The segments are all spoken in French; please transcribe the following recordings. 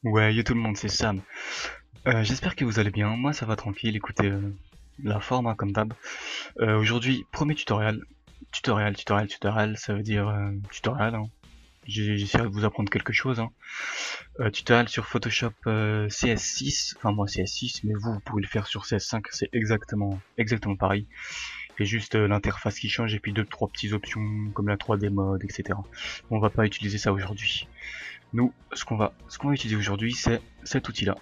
Ouais, yo tout le monde, c'est Sam. J'espère que vous allez bien. Moi, ça va tranquille. Écoutez, la forme, hein, comme d'hab. Aujourd'hui, premier tutoriel. Tutoriel, ça veut dire tutoriel. Hein. J'essaierai de vous apprendre quelque chose. Hein. Tutoriel sur Photoshop CS6. Enfin, moi, CS6, mais vous pouvez le faire sur CS5. C'est exactement pareil. C'est juste l'interface qui change et puis deux, trois petites options comme la 3D mode, etc. On va pas utiliser ça aujourd'hui. Nous, ce qu'on va utiliser aujourd'hui, c'est cet outil-là.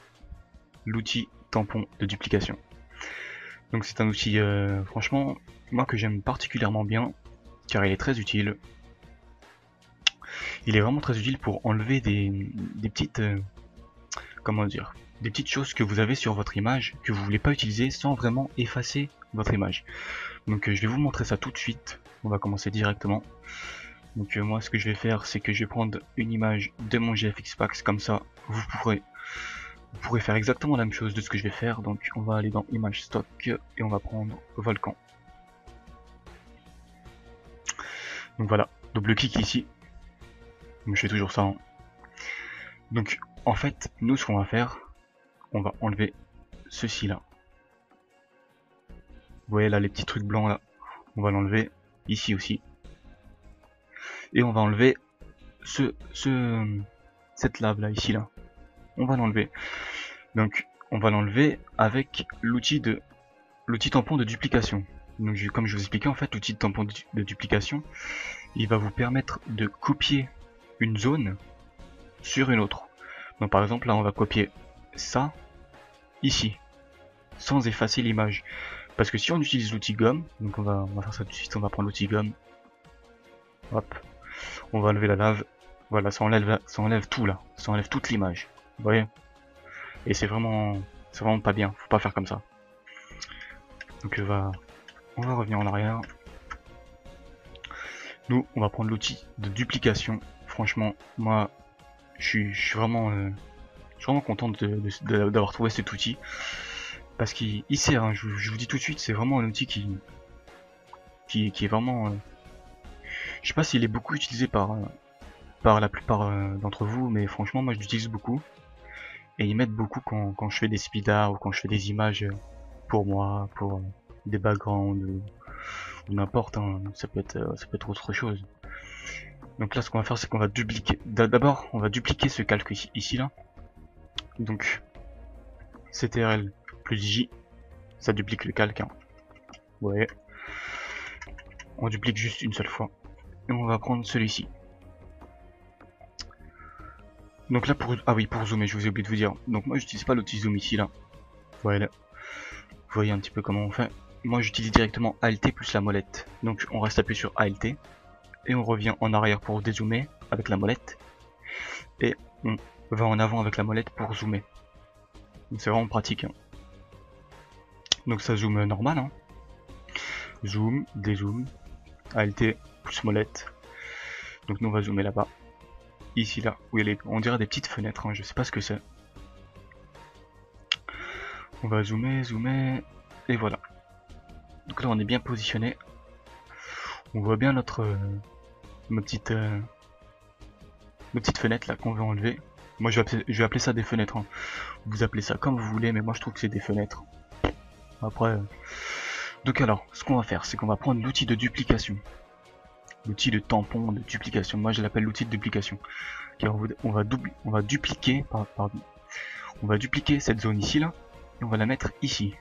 L'outil tampon de duplication. Donc c'est un outil franchement moi que j'aime particulièrement bien car il est très utile. Il est vraiment très utile pour enlever des petites comment dire, des petites choses que vous avez sur votre image que vous voulez pas utiliser sans vraiment effacer votre image. Donc je vais vous montrer ça tout de suite. On va commencer directement. Donc moi ce que je vais faire c'est que je vais prendre une image de mon GFX Packs comme ça vous pourrez faire exactement la même chose de ce que je vais faire. Donc on va aller dans Image Stock et on va prendre Volcan. Donc voilà, double clic ici. Donc je fais toujours ça. Hein. Donc en fait, nous ce qu'on va faire, on va enlever ceci là. Vous voyez là les petits trucs blancs là. On va l'enlever ici aussi. Et on va enlever cette lave là ici là. On va l'enlever. Donc on va l'enlever avec l'outil tampon de duplication. Donc comme je vous expliquais en fait, l'outil de tampon de duplication, il va vous permettre de copier une zone sur une autre. Donc par exemple là on va copier ça ici sans effacer l'image. Parce que si on utilise l'outil gomme, donc on va faire ça tout de suite, on va prendre l'outil gomme. Hop, on va enlever la lave. Voilà, ça enlève tout là, ça enlève toute l'image. Vous voyez? Et c'est vraiment pas bien, faut pas faire comme ça. Donc on va revenir en arrière. Nous, on va prendre l'outil de duplication. Franchement, moi, je suis vraiment content d'avoir trouvé cet outil. Parce qu'il sert, hein, je vous dis tout de suite, c'est vraiment un outil qui est vraiment... je sais pas s'il est beaucoup utilisé par la plupart d'entre vous, mais franchement, moi je l'utilise beaucoup. Et ils m'aident beaucoup quand je fais des speedars ou quand je fais des images pour moi, pour des backgrounds ou n'importe, hein, ça peut être autre chose. Donc là, ce qu'on va faire, c'est qu'on va dupliquer. D'abord, on va dupliquer ce calque ici là. Donc, CTRL plus J, ça duplique le calque. Hein. Ouais. On duplique juste une seule fois. Et on va prendre celui-ci. Donc là, pour zoomer, je vous ai oublié de vous dire. Donc moi, j'utilise pas l'outil zoom ici là. Voilà. Vous voyez un petit peu comment on fait. Moi, j'utilise directement ALT plus la molette. Donc on reste appuyé sur ALT. Et on revient en arrière pour dézoomer avec la molette. Et on va en avant avec la molette pour zoomer. Donc c'est vraiment pratique. Hein. Donc ça zoome normal. Hein. Zoom, dézoom, ALT plus molette. Donc nous on va zoomer là-bas. Ici là, où il y a on dirait des petites fenêtres, hein, je sais pas ce que c'est. On va zoomer, et voilà. Donc là on est bien positionné. On voit bien nos petites fenêtres là qu'on veut enlever. Moi je vais appeler ça des fenêtres. Hein. Vous appelez ça comme vous voulez, mais moi je trouve que c'est des fenêtres. Après. Donc alors, ce qu'on va faire, c'est qu'on va prendre l'outil de duplication. L'outil de tampon de duplication. Moi je l'appelle l'outil de duplication. Car on va dupliquer, pardon. On va dupliquer cette zone ici là. Et on va la mettre ici.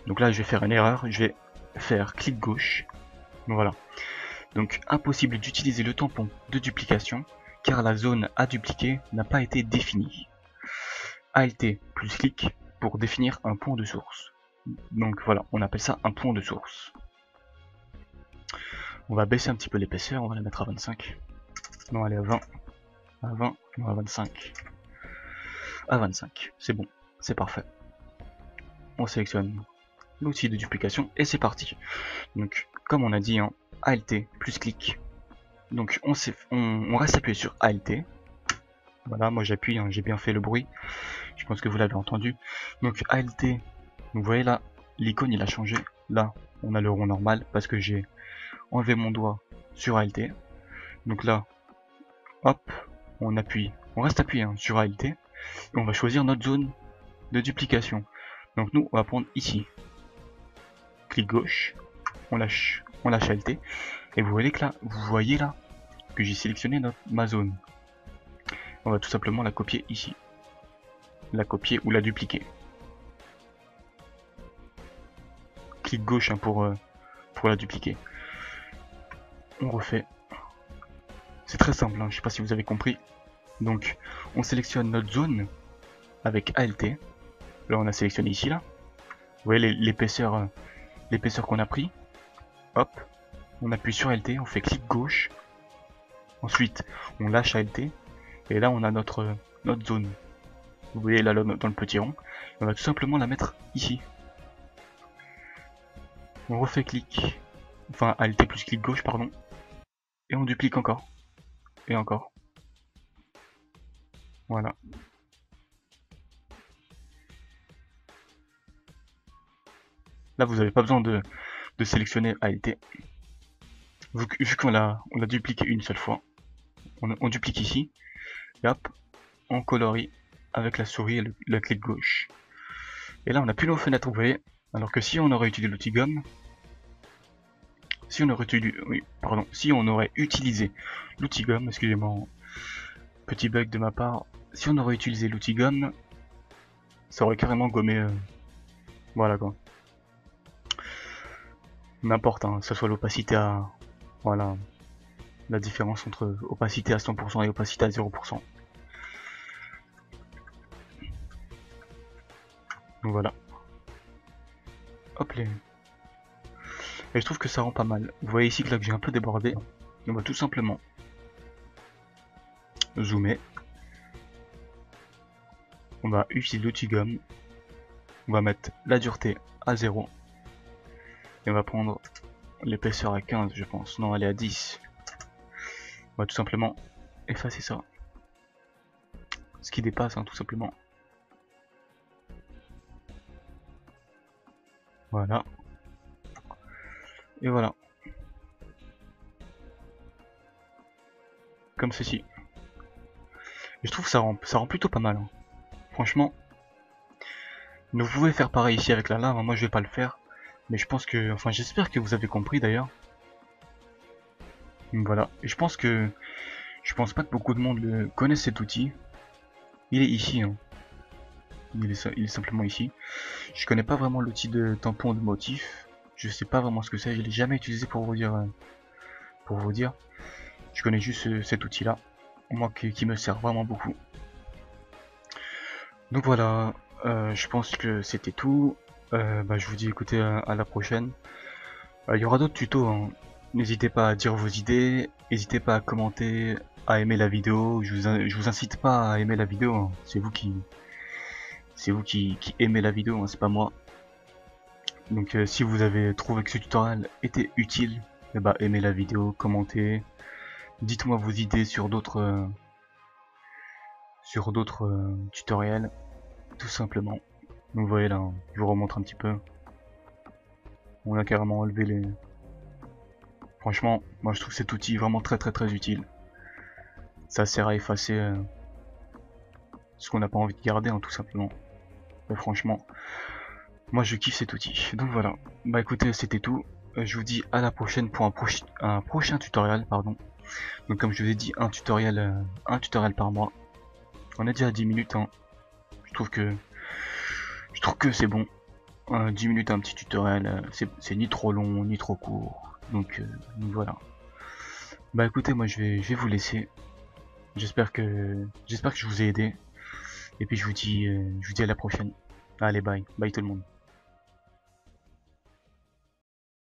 Donc là je vais faire une erreur. Je vais faire clic gauche. Donc voilà. Donc impossible d'utiliser le tampon de duplication car la zone à dupliquer n'a pas été définie. ALT plus clic pour définir un point de source. Donc voilà, on appelle ça un point de source. On va baisser un petit peu l'épaisseur, on va la mettre à 25. Non, allez à 20. À 20, non, à 25. À 25, c'est bon, c'est parfait. On sélectionne l'outil de duplication et c'est parti. Donc, comme on a dit, hein, ALT plus clic. Donc, on reste appuyé sur ALT. Voilà, moi j'appuie, hein, j'ai bien fait le bruit. Je pense que vous l'avez entendu. Donc, ALT, vous voyez là, l'icône il a changé. Là, on a le rond normal parce que j'ai enlevé mon doigt sur ALT. Donc là, hop, on appuie on reste appuyé hein, sur ALT et on va choisir notre zone de duplication. Donc nous on va prendre ici, clic gauche, on lâche ALT et vous voyez là que j'ai sélectionné ma zone. On va tout simplement la copier ici, la copier ou la dupliquer. Clic gauche hein, pour la dupliquer. On refait. C'est très simple, hein, je sais pas si vous avez compris. Donc on sélectionne notre zone avec ALT. Là on a sélectionné ici là. Vous voyez l'épaisseur qu'on a pris. Hop, on appuie sur ALT, on fait clic gauche. Ensuite on lâche ALT. Et là on a notre zone. Vous voyez là dans le petit rond. On va tout simplement la mettre ici. On refait clic. Enfin ALT plus clic gauche pardon. Et on duplique encore. Et encore. Voilà. Là vous n'avez pas besoin de sélectionner ALT. Vu qu'on l'a dupliqué une seule fois, on duplique ici, et hop, on colorie avec la souris et le clic gauche. Et là on n'a plus nos fenêtres, vous voyez, alors que si on aurait utilisé l'outil gomme, si on aurait utilisé l'outil gomme, excusez-moi, petit bug de ma part, si on aurait utilisé l'outil gomme, ça aurait carrément gommé, voilà quoi. N'importe, hein, que ce soit l'opacité à... Voilà. La différence entre opacité à 100% et opacité à 0%. Donc voilà. Hop les... Et je trouve que ça rend pas mal. Vous voyez ici que là que j'ai un peu débordé. On va tout simplement zoomer. On va utiliser l'outil gomme. On va mettre la dureté à 0. Et on va prendre l'épaisseur à 15 je pense. Non, elle est à 10. On va tout simplement effacer ça. Ce qui dépasse hein, tout simplement. Voilà. Et voilà. Comme ceci. Et je trouve que ça rend plutôt pas mal. Hein. Franchement. Vous pouvez faire pareil ici avec la lave. Hein. Moi je vais pas le faire. Mais je pense que... Enfin j'espère que vous avez compris d'ailleurs. Voilà. Et je pense pas que beaucoup de monde connaisse cet outil. Il est ici. Hein. Il est simplement ici. Je connais pas vraiment l'outil de tampon de motif. Je sais pas vraiment ce que c'est. Je l'ai jamais utilisé pour vous dire. Je connais juste cet outil là. Moi qui me sert vraiment beaucoup. Donc voilà. Je pense que c'était tout. Je vous dis écoutez à la prochaine. Il y aura d'autres tutos. Hein. N'hésitez pas à dire vos idées. N'hésitez pas à commenter, à aimer la vidéo. Je vous incite pas à aimer la vidéo. Hein. C'est vous qui aimez la vidéo. Hein. C'est pas moi. Donc si vous avez trouvé que ce tutoriel était utile, aimez la vidéo, commentez. Dites-moi vos idées sur d'autres tutoriels, tout simplement. Donc vous voyez là, je vous remontre un petit peu. On a carrément enlevé les... Franchement, moi je trouve cet outil vraiment très utile. Ça sert à effacer ce qu'on n'a pas envie de garder, hein, tout simplement. Mais franchement, moi je kiffe cet outil. Donc voilà, écoutez, c'était tout. Je vous dis à la prochaine pour un prochain tutoriel, pardon. Donc comme je vous ai dit, un tutoriel par mois. On est déjà à 10 minutes, hein. Je trouve que c'est bon. 10 minutes un petit tutoriel, c'est ni trop long ni trop court. Donc voilà. Écoutez, moi je vais vous laisser. J'espère que je vous ai aidé. Et puis je vous dis à la prochaine. Allez, bye tout le monde.